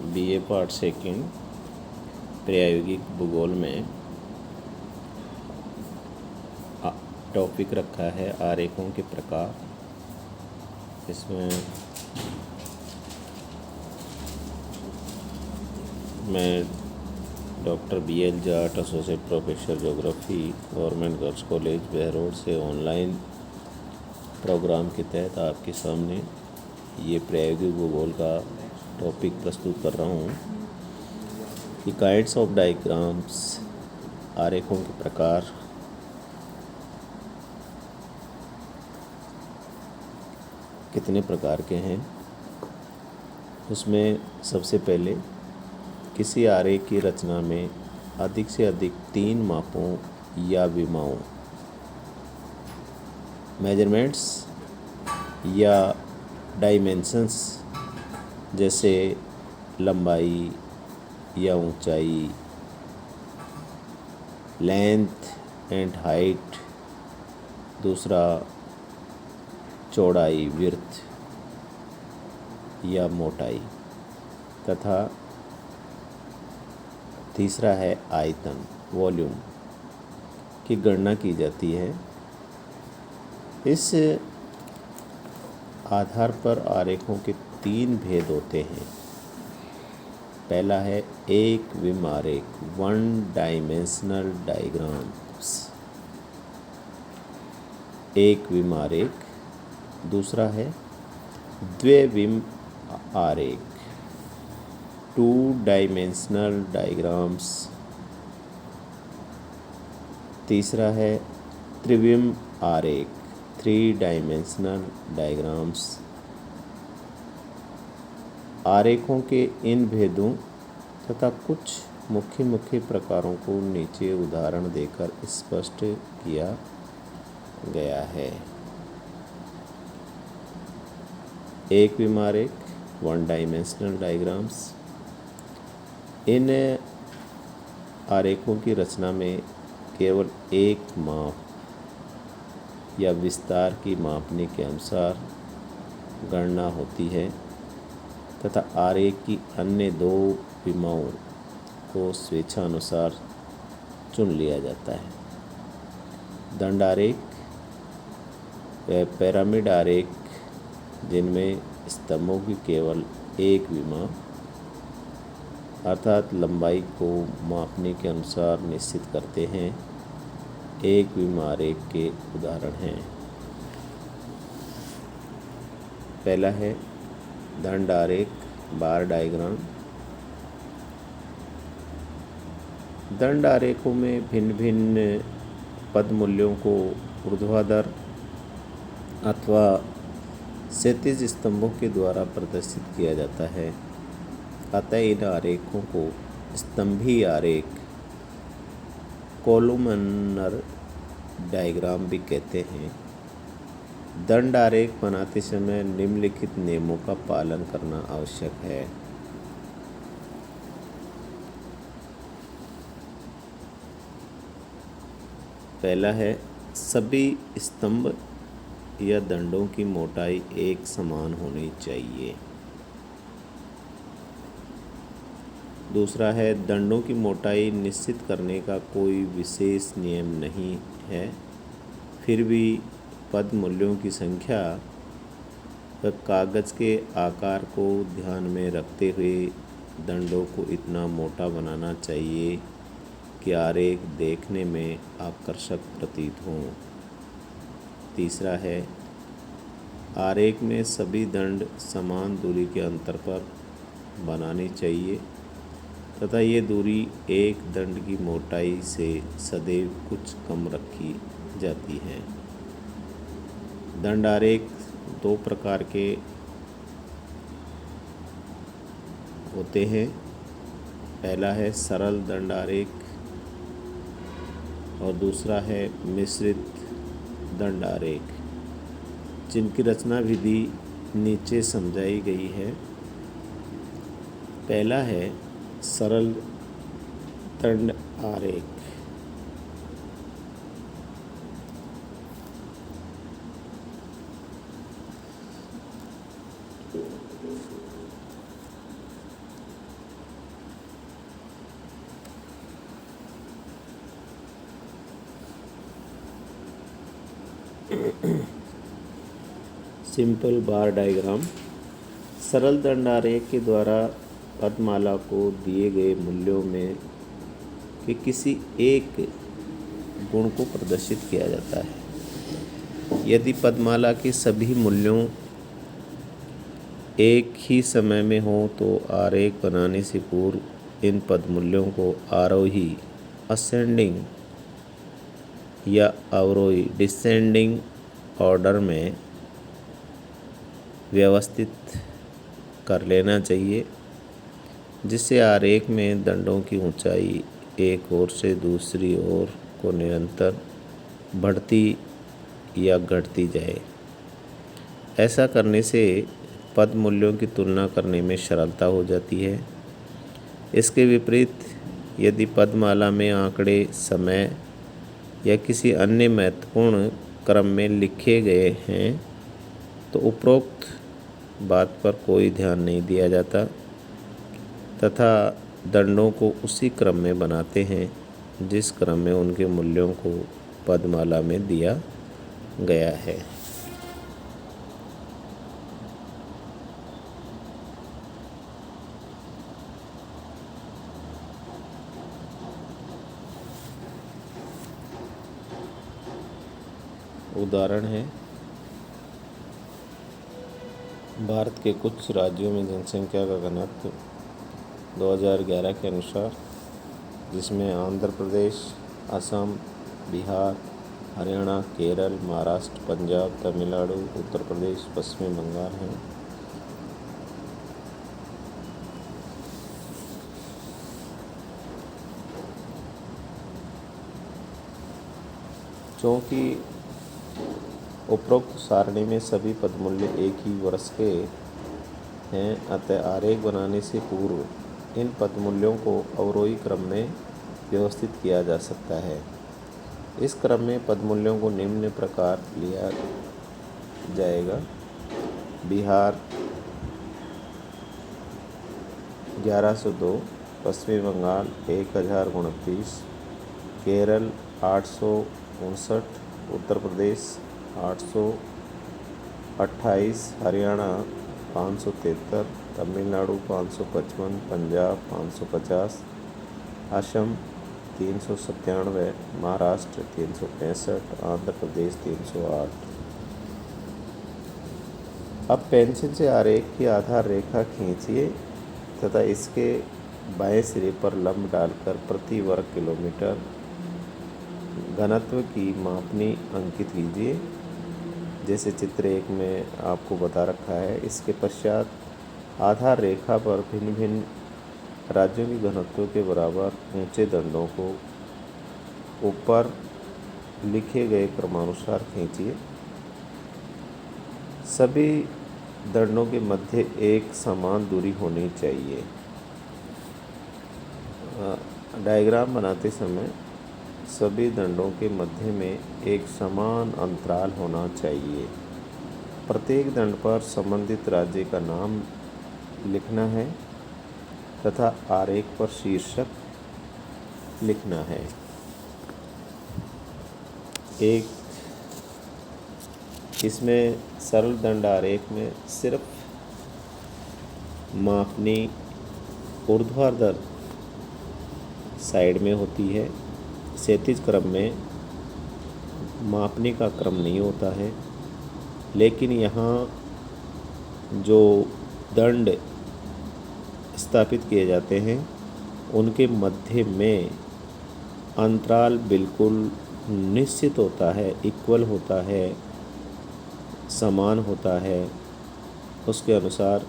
BA part second प्रायोगिक भूगोल में टॉपिक रखा है आरेखों के प्रकार। इसमें मैं doctor BL Jat, associate professor geography, government girls college Behror से ऑनलाइन प्रोग्राम के तहत आपके सामने ये प्रायोगिक भूगोल का टॉपिक प्रस्तुत कर रहा हूँ कि काइंड्स ऑफ डायग्राम्स, आरेखों के प्रकार। कितने प्रकार के हैं, उसमें सबसे पहले किसी आरेख की रचना में अधिक से अधिक 3 मापों या विमाओं, मेजरमेंट्स या डायमेंशंस जैसे लंबाई या ऊंचाई, लेंथ एंड हाइट, दूसरा चौड़ाई विड्थ या मोटाई, तथा तीसरा है आयतन वॉल्यूम की गणना की जाती है। इस आधार पर आरेखों के 3 भेद होते हैं। पहला है एक विम आरेख, 1 डायमेंशनल डायग्राम्स, एक विम आरेख। दूसरा है द्विविम आरेख, 2 डायमेंशनल डायग्राम्स। तीसरा है त्रिविम आरेख, 3 डायमेंशनल डायग्राम्स। आरेखों के इन भेदों तथा कुछ मुख्य प्रकारों को नीचे उदाहरण देकर स्पष्ट किया गया है। एक विम आरेख, 1 डायमेंशनल डायग्राम्स। इन आरेखों की रचना में केवल एक माप या विस्तार की मापने के अनुसार गणना होती है तथा आरेख की अन्य 2 विमाओं को स्वेच्छानुसार चुन लिया जाता है। दंड आरेख व पिरामिड आरेख, जिनमें स्तंभों की केवल एक विमा अर्थात लंबाई को मापने के अनुसार निश्चित करते हैं, एक विम आरेख के उदाहरण हैं। पहला है दंड आरेख, बार डायग्राम। दंड आरेखों में भिन्न भिन्न पद मूल्यों को ऊर्ध्वाधर अथवा क्षैतिज स्तंभों के द्वारा प्रदर्शित किया जाता है। अतः इन आरेखों को स्तंभी आरेख, कॉलमनर डायग्राम भी कहते हैं। दंड आरेख बनाते समय निम्नलिखित नियमों का पालन करना आवश्यक है। पहला है सभी स्तंभ या दंडों की मोटाई एक समान होनी चाहिए। दूसरा है दंडों की मोटाई निश्चित करने का कोई विशेष नियम नहीं है, फिर भी पद मूल्यों की संख्या व कागज़ के आकार को ध्यान में रखते हुए दंडों को इतना मोटा बनाना चाहिए कि आरेख देखने में आकर्षक प्रतीत हों। तीसरा है आरेख में सभी दंड समान दूरी के अंतर पर बनानी चाहिए तथा ये दूरी एक दंड की मोटाई से सदैव कुछ कम रखी जाती है। दंड आरेख 2 प्रकार के होते हैं। पहला है सरल दंड आरेख और दूसरा है मिश्रित दंड आरेख, जिनकी रचना विधि नीचे समझाई गई है। पहला है सरल दंड आरेख। सिंपल बार डायग्राम। सरल दंड आरेख के द्वारा पदमाला को दिए गए मूल्यों में के किसी एक गुण को प्रदर्शित किया जाता है। यदि पदमाला के सभी मूल्यों एक ही समय में हो तो आरेख बनाने से पूर्व इन पद मूल्यों को आरोही असेंडिंग या अवरोही डिसेंडिंग ऑर्डर में व्यवस्थित कर लेना चाहिए, जिससे आरेख में दंडों की ऊंचाई एक ओर से दूसरी ओर को निरंतर बढ़ती या घटती जाए। ऐसा करने से पद मूल्यों की तुलना करने में सरलता हो जाती है। इसके विपरीत यदि पदमाला में आंकड़े समय या किसी अन्य महत्वपूर्ण क्रम में लिखे गए हैं तो उपरोक्त बात पर कोई ध्यान नहीं दिया जाता तथा दंडों को उसी क्रम में बनाते हैं जिस क्रम में उनके मूल्यों को पदमाला में दिया गया है। उदाहरण है, भारत के कुछ राज्यों में जनसंख्या का घनत्व 2011 के अनुसार, जिसमें आंध्र प्रदेश, असम, बिहार, हरियाणा, केरल, महाराष्ट्र, पंजाब, तमिलनाडु, उत्तर प्रदेश, पश्चिम बंगाल हैं। क्योंकि उपरोक्त सारणी में सभी पदमूल्य एक ही वर्ष के हैं, अतः आरेख बनाने से पूर्व इन पदमूल्यों को अवरोही क्रम में व्यवस्थित किया जा सकता है। इस क्रम में पदमूल्यों को निम्न प्रकार लिया जाएगा: बिहार 1102, पश्चिम बंगाल 1029, केरल 859, उत्तर प्रदेश 828, हरियाणा 573, तमिलनाडु 555, पंजाब 550, असम 397, महाराष्ट्र 365, आंध्र प्रदेश 308। अब पेंसिल से आरेख की आधार रेखा खींचिए तथा इसके बाएं सिरे पर लंब डालकर प्रति वर्ग किलोमीटर घनत्व की मापनी अंकित कीजिए, जैसे चित्र 1 में आपको बता रखा है। इसके पश्चात आधार रेखा पर भिन्न भिन्न राज्यों की घनत्व के बराबर ऊंचे दंडों को ऊपर लिखे गए क्रमानुसार खींचिए। सभी दंडों के मध्य एक समान दूरी होनी चाहिए। डायग्राम बनाते समय सभी दंडों के मध्य में एक समान अंतराल होना चाहिए। प्रत्येक दंड पर संबंधित राज्य का नाम लिखना है तथा आरेख पर शीर्षक लिखना है। एक इसमें सरल दंड आरेख में सिर्फ मापनी ऊर्ध्वाधर साइड में होती है, क्षैतिज क्रम में मापने का क्रम नहीं होता है। लेकिन यहाँ जो दंड स्थापित किए जाते हैं उनके मध्य में अंतराल बिल्कुल निश्चित होता है, इक्वल होता है, समान होता है। उसके अनुसार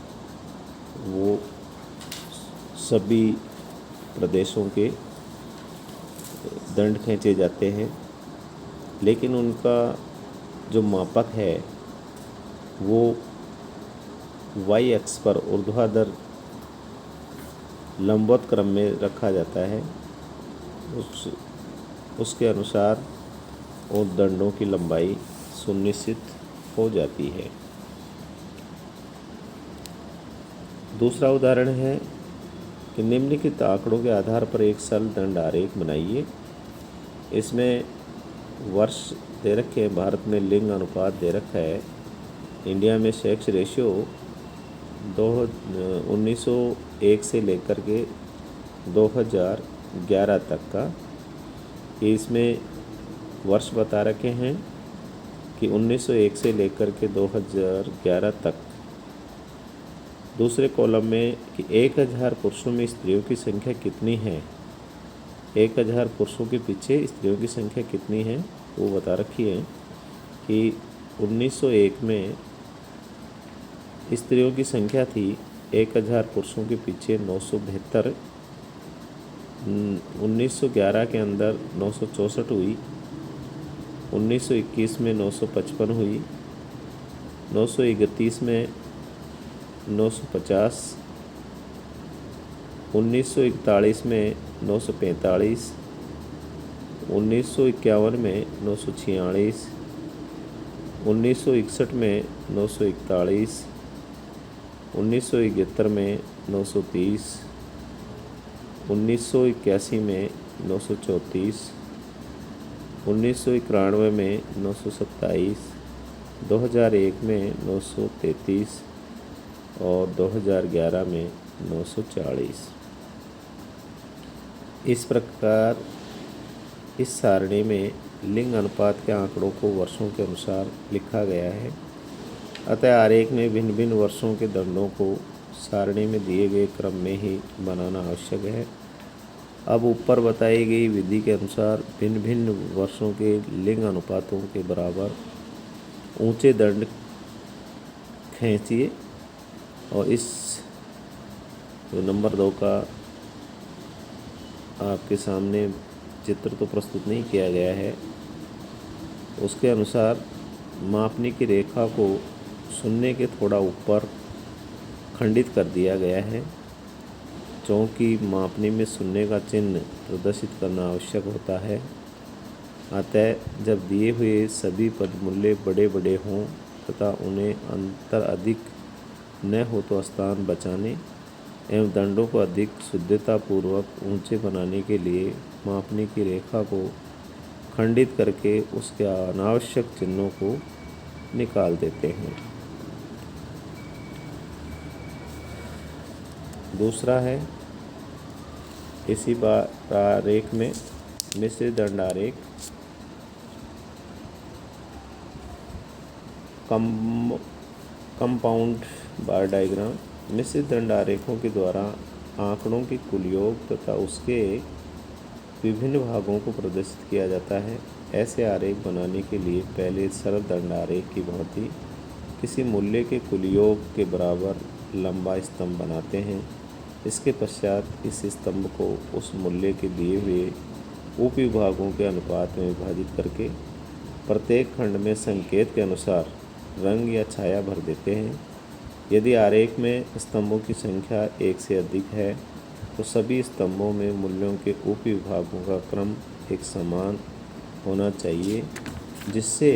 वो सभी प्रदेशों के दंड खींचे जाते हैं। लेकिन उनका जो मापक है वो वाई अक्ष पर ऊर्ध्वाधर लंबवत क्रम में रखा जाता है। उसके अनुसार उन दंडों की लंबाई सुनिश्चित हो जाती है। दूसरा उदाहरण है कि निम्नलिखित आंकड़ों के आधार पर एक सरल दंड आरेख बनाइए। इसमें वर्ष दे रखे हैं, भारत में लिंग अनुपात दे रखा है इंडिया में सेक्स रेशियो 1901 से लेकर के 2011 तक का, ये इसमें वर्ष बता रखे हैं कि 1901 से लेकर के 2011 तक। दूसरे कॉलम में कि 1000 पुरुषों में स्त्रियों की संख्या कितनी है, 1000 पुरुषों के पीछे स्त्रियों की संख्या कितनी है वो बता रखी है कि 1901 में स्त्रियों की संख्या थी 1000 पुरुषों के पीछे 972, 1911 के अंदर 964 हुई, 1921 में 955 हुई, 931 में 950, 1941 में 945, 1951 में 946, 1961 में 941, 1971 में 930, 1981 में 934, 1991 में 927, 2001 में 933 और 2011 में 940। इस प्रकार इस सारणी में लिंग अनुपात के आंकड़ों को वर्षों के अनुसार लिखा गया है। अतः आरेख में भिन्न भिन्न वर्षों के दंडों को सारणी में दिए गए क्रम में ही बनाना आवश्यक है। अब ऊपर बताई गई विधि के अनुसार भिन्न भिन्न वर्षों के लिंग अनुपातों के बराबर ऊंचे दंड खींचिए और इस जो नंबर 2 का आपके सामने चित्र तो प्रस्तुत नहीं किया गया है, उसके अनुसार मापने की रेखा को शून्य के थोड़ा ऊपर खंडित कर दिया गया है, क्योंकि मापने में शून्य का चिन्ह प्रदर्शित करना आवश्यक होता है। अतः जब दिए हुए सभी पद मूल्य बड़े बड़े हों तथा उन्हें अंतर अधिक न हो तो स्थान बचाने एवं दंडों को अधिक शुद्धतापूर्वक ऊंचे बनाने के लिए मापने की रेखा को खंडित करके उसके अनावश्यक चिन्हों को निकाल देते हैं। दूसरा है इसी बार आरेख में मिश्रित दंड आरेख। कंपाउंड बार डायग्राम मिश्रित दंड आरेखों के द्वारा आंकड़ों के कुल योग तथा उसके विभिन्न भागों को प्रदर्शित किया जाता है। ऐसे आरेख बनाने के लिए पहले सरल दंड आरेख की भांति किसी मूल्य के कुल योग के बराबर लंबा स्तंभ बनाते हैं। इसके पश्चात इस स्तंभ को उस मूल्य के दिए हुए उप विभागों के अनुपात में विभाजित करके प्रत्येक खंड में संकेत के अनुसार रंग या छाया भर देते हैं। यदि आरेख में स्तंभों की संख्या 1 से अधिक है तो सभी स्तंभों में मूल्यों के उप विभागों का क्रम एक समान होना चाहिए, जिससे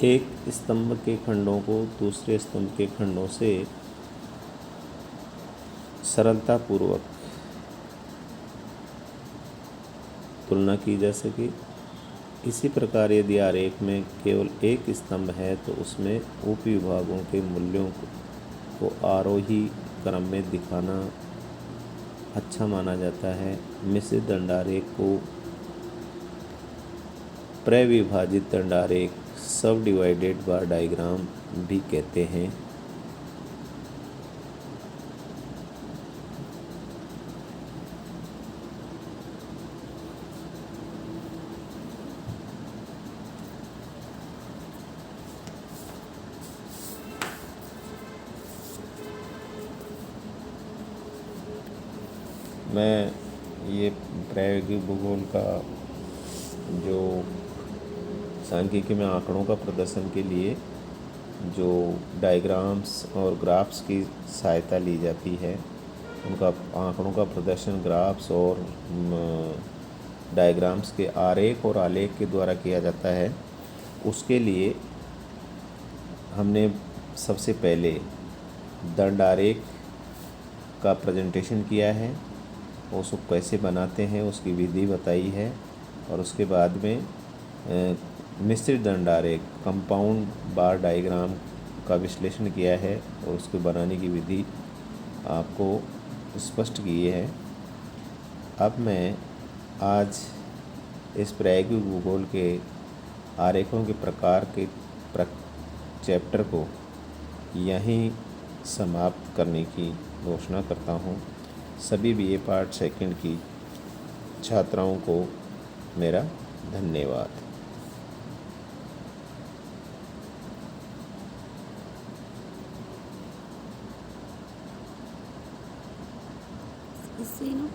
एक स्तंभ के खंडों को दूसरे स्तंभ के खंडों से सरलतापूर्वक तुलना की जा सके। इसी प्रकार यदि आरेख में केवल एक स्तंभ है तो उसमें उप विभागों के मूल्यों को आरोही क्रम में दिखाना अच्छा माना जाता है। मिश्रित दंडारेख को प्रविभाजित दंडारेख सब डिवाइडेड बार डायग्राम भी कहते हैं। मैं ये प्रायोगिक भूगोल का जो सांख्यिकी में आंकड़ों का प्रदर्शन के लिए जो डायग्राम्स और ग्राफ्स की सहायता ली जाती है, उनका आंकड़ों का प्रदर्शन ग्राफ्स और डायग्राम्स के आरेख और आलेख के द्वारा किया जाता है। उसके लिए हमने सबसे पहले दंड आरेख का प्रेजेंटेशन किया है, उसको कैसे बनाते हैं उसकी विधि बताई है, और उसके बाद में मिश्रित दंड आरेख कंपाउंड बार डायग्राम का विश्लेषण किया है और उसको बनाने की विधि आपको स्पष्ट की है। अब मैं आज इस प्रायोगिक भूगोल के आरेखों के प्रकार के चैप्टर को यहीं समाप्त करने की घोषणा करता हूँ। सभी BA पार्ट सेकंड की छात्राओं को मेरा धन्यवाद। इससे ना